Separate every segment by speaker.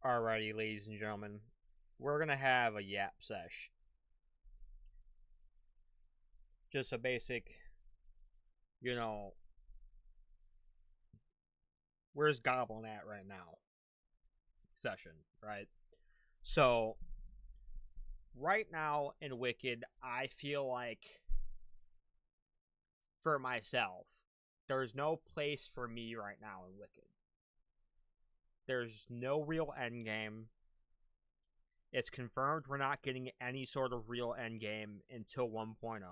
Speaker 1: Alrighty, ladies and gentlemen, we're gonna have a yap sesh. Just a basic, you know, where's Goblin at right now session, right? So, right now in Wicked, I feel like, for myself, there's no place for me right now in Wicked. There's no real endgame. It's confirmed we're not getting any sort of real endgame until 1.0.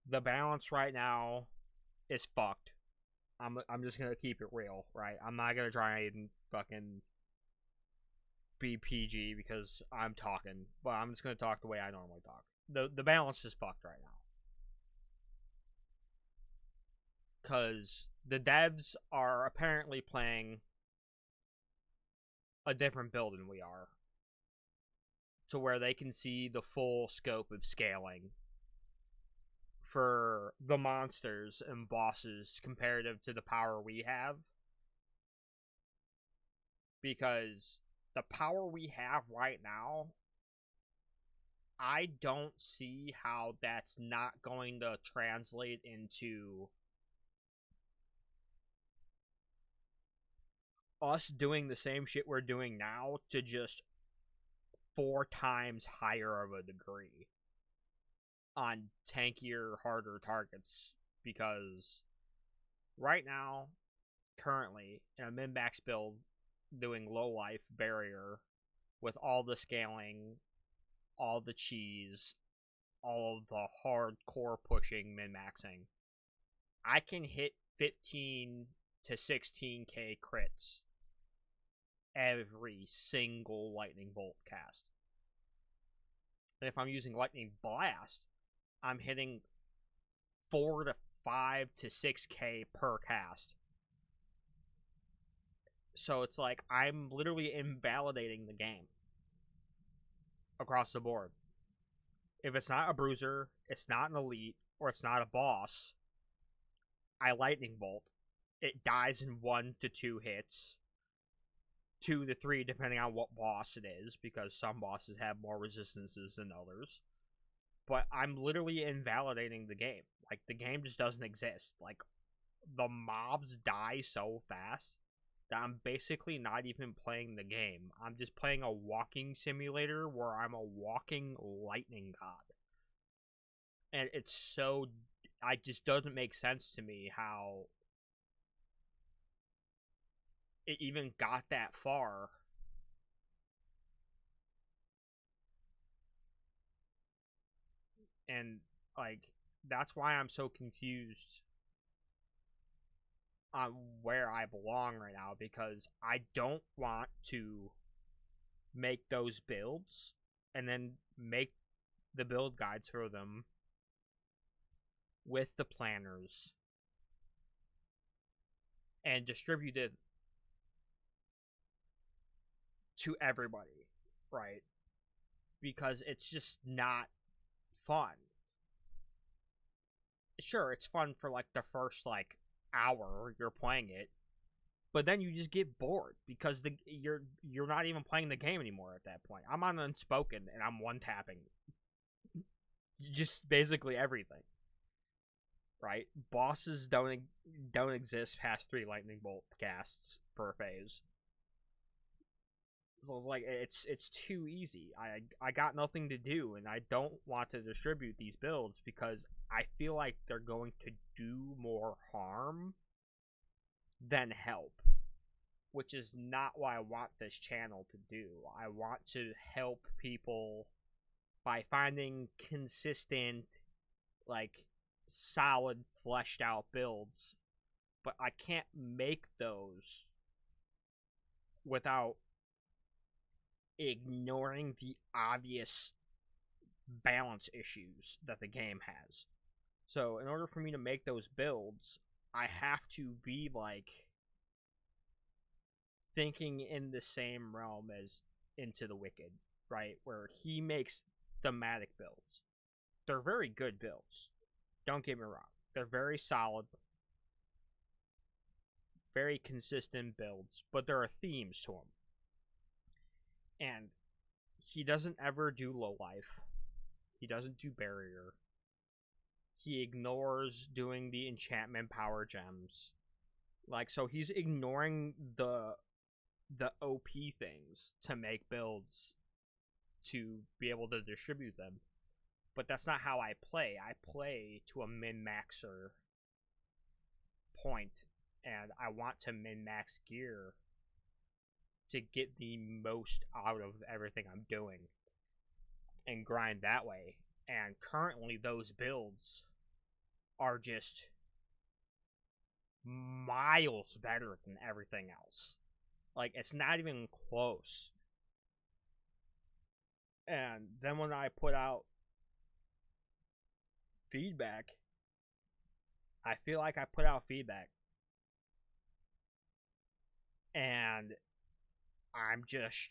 Speaker 1: The balance right now is fucked. I'm just gonna keep it real, right? I'm not gonna try and fucking be PG because I'm talking, but I'm just gonna talk the way I normally talk. The balance is fucked right now. Cause the devs are apparently playing a different build than we are. To where they can see the full scope of scaling for the monsters and bosses comparative to the power we have. Because the power we have right now, I don't see how that's not going to translate into us doing the same shit we're doing now to just 4 times higher of a degree on tankier, harder targets. Because right now, currently, in a min-max build, doing low life barrier with all the scaling, all the cheese, all of the hardcore pushing min-maxing, I can hit 15 to 16k crits every single lightning bolt cast. And if I'm using lightning blast, I'm hitting 4 to 5 to 6k per cast. So it's like I'm literally invalidating the game across the board. If it's not a bruiser, it's not an elite, or it's not a boss, I lightning bolt. It dies in 1 to 2 hits, 2 to 3 depending on what boss it is, because some bosses have more resistances than others. But I'm literally invalidating the game. Like, the game just doesn't exist. Like, the mobs die so fast that I'm basically not even playing the game. I'm just playing a walking simulator where I'm a walking lightning god. And it's so... it just doesn't make sense to me how it even got that far. And, like, that's why I'm so confused on where I belong right now, because I don't want to make those builds and then make the build guides for them with the planners and distribute it to everybody, right? Because it's just not fun. Sure, it's fun for like the first like hour you're playing it, but then you just get bored because you're not even playing the game anymore at that point. I'm on Unspoken and I'm one tapping just basically everything. Right? Bosses don't exist past 3 lightning bolt casts per phase. So like it's too easy. I got nothing to do, and I don't want to distribute these builds because I feel like they're going to do more harm than help, which is not what I want this channel to do. I want to help people by finding consistent, like, solid, fleshed out builds, but I can't make those without ignoring the obvious balance issues that the game has. So in order for me to make those builds, I have to be like thinking in the same realm as Into the Wicked, right? Where he makes thematic builds. They're very good builds. Don't get me wrong. They're very solid. very consistent builds, but there are themes to them. And he doesn't ever do low life. He doesn't do barrier. He ignores doing the enchantment power gems. Like, so he's ignoring the OP things to make builds to be able to distribute them. But that's not how I play. I play to a min-maxer point, and I want to min-max gear to get the most out of everything I'm doing and grind that way. And currently those builds are just miles better than everything else. Like, it's not even close. And then when I put out feedback, I feel like I put out feedback and I'm just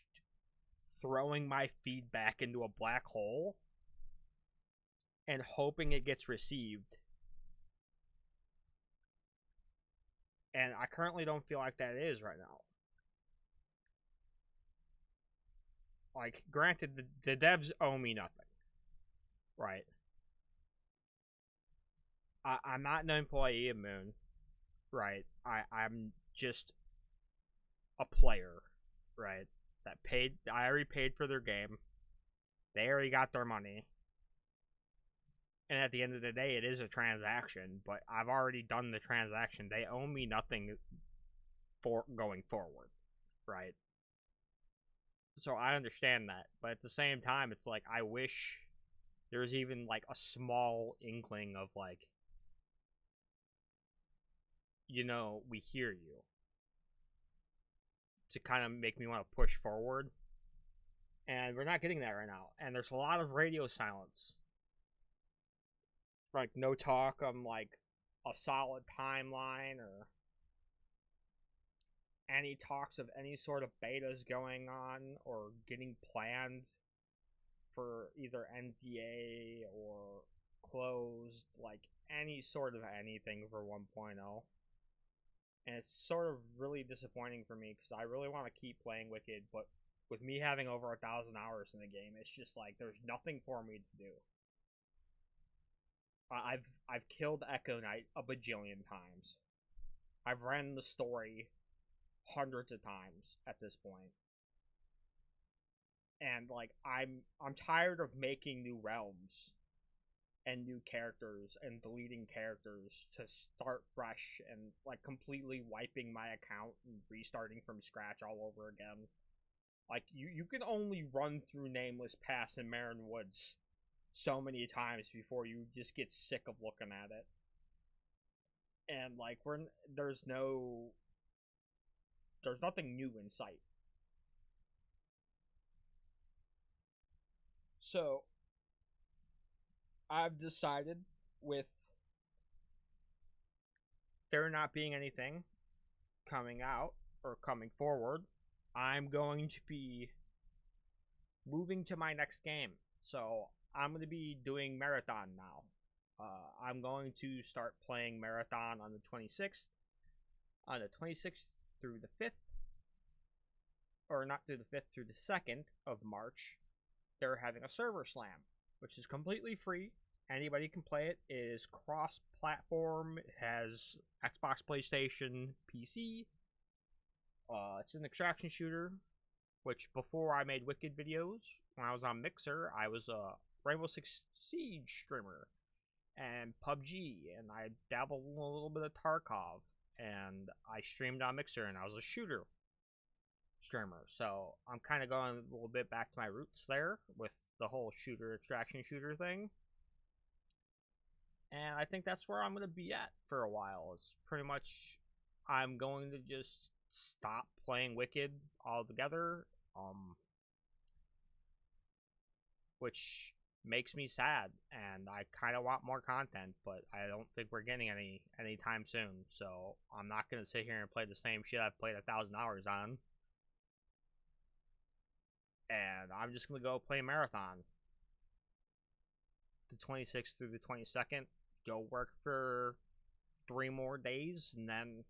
Speaker 1: throwing my feedback into a black hole and hoping it gets received. And I currently don't feel like that is right now. Like, granted, the devs owe me nothing, right? I'm not an employee of Moon, right? I'm just a player, right? That paid. I already paid for their game. They already got their money. And at the end of the day, it is a transaction, but I've already done the transaction. They owe me nothing for going forward, right? So I understand that, but at the same time, it's like, I wish there was even like a small inkling of like, you know, we hear you, to kind of make me want to push forward. And we're not getting that right now. And there's a lot of radio silence. Like, no talk on like a solid timeline or any talks of any sort of betas going on or getting planned for either NDA or closed, like any sort of anything for 1.0. And it's sort of really disappointing for me because I really want to keep playing Wicked, but with me having over 1,000 hours in the game, it's just like there's nothing for me to do. I've killed Echo Knight a bajillion times. I've ran the story hundreds of times at this point. And like I'm tired of making new realms and new characters and deleting characters to start fresh and like completely wiping my account and restarting from scratch all over again. Like you can only run through Nameless Pass in Marin Woods so many times before you just get sick of looking at it. And like there's nothing new in sight. So I've decided, with there not being anything coming out or coming forward, I'm going to be moving to my next game. So I'm going to be doing Marathon now. I'm going to start playing Marathon on the 26th. On the 26th through the 5th. Or not through the 5th, through the 2nd of March. They're having a server slam, which is completely free. Anybody can play it. It is cross-platform. It has Xbox, PlayStation, PC. It's an extraction shooter, which before I made Wicked videos, when I was on Mixer, I was a Rainbow Six Siege streamer and PUBG, and I dabbled in a little bit of Tarkov, and I streamed on Mixer, and I was a shooter streamer. So I'm kind of going a little bit back to my roots there with the whole extraction shooter thing. And I think that's where I'm going to be at for a while. It's pretty much, I'm going to just stop playing Wicked altogether, which makes me sad, and I kind of want more content, but I don't think we're getting any anytime soon. So I'm not going to sit here and play the same shit I've played 1,000 hours on. And I'm just going to go play Marathon the 26th through the 22nd. Go work for 3 more days, and then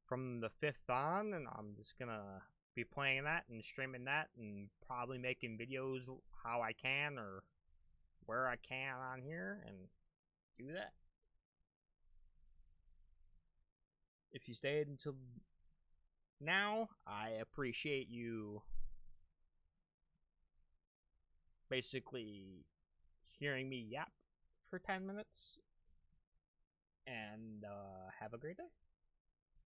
Speaker 1: from the 5th on, and I'm just gonna be playing that and streaming that and probably making videos how I can or where I can on here and do that. If you stayed until now, I appreciate you basically hearing me yap for 10 minutes, and have a great day.